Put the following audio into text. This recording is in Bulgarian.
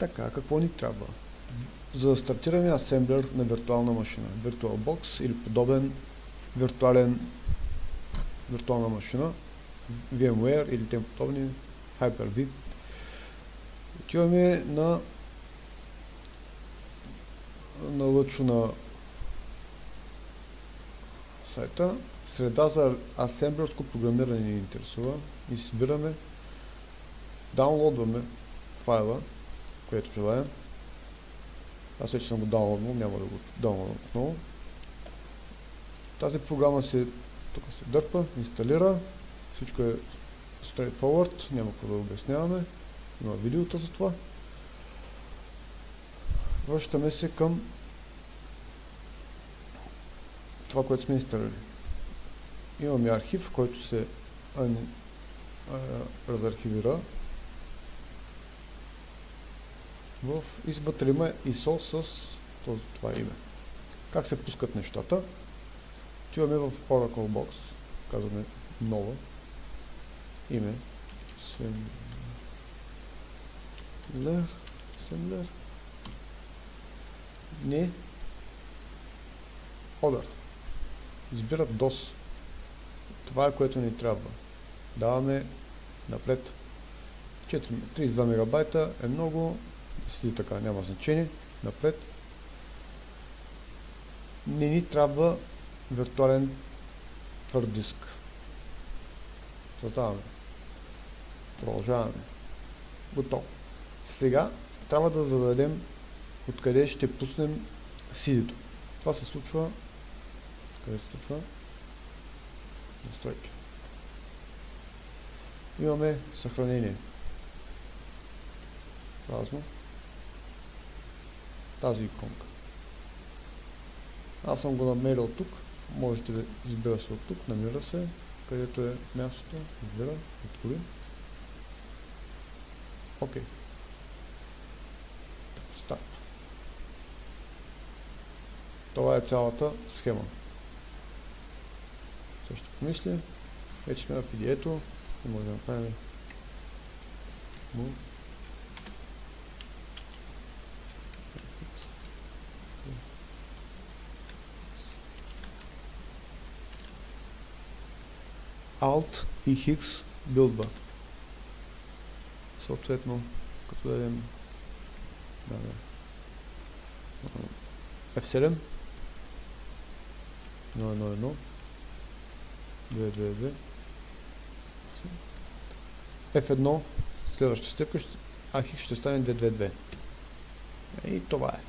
Така, какво ни трябва? За да стартираме асемблер на виртуална машина, VirtualBox или подобен виртуална машина, VMware или тем подобни, Hyper-V. Отиваме на лъчо на сайта. Среда за асемблерско програмиране ни интересува и избираме, даунлодваме файла, което желаем. Аз вече съм го даунлоднал, няма да го даунлодвам отново. Тази програма тук се дърпа, инсталира, всичко е straightforward, няма какво да обясняваме, има видеото за това. Връщаме се към това, което сме инсталирали. Имаме архив, който се разархивира. И вътре има ISO с това име. Как се пускат нещата? Отиваме в Oracle Box, казваме нова, име, Assembler, не, Order. Избира DOS. Това е, което ни трябва. Даваме напред. 32 мегабайта е много, седи така, няма значение. Напред. Не ни трябва виртуален твърд диск. Задаваме. Продължаваме. Готово. Сега трябва да зададем откъде ще пуснем CD-то. Това се случва. Къде се случва? Настройки. Имаме съхранение. Празно. Тази иконка. Аз съм го намерил тук. Можете да избира се от тук. Намира се. Където е мястото. Избира. Отвори. Окей. Старт. Това е цялата схема. Също помисли. Вече сме в идеето. И може да направим Alt и X билдба. Съответно, като дадем F7 011 222 F1 следващата степка, а X ще стане 222. И това е.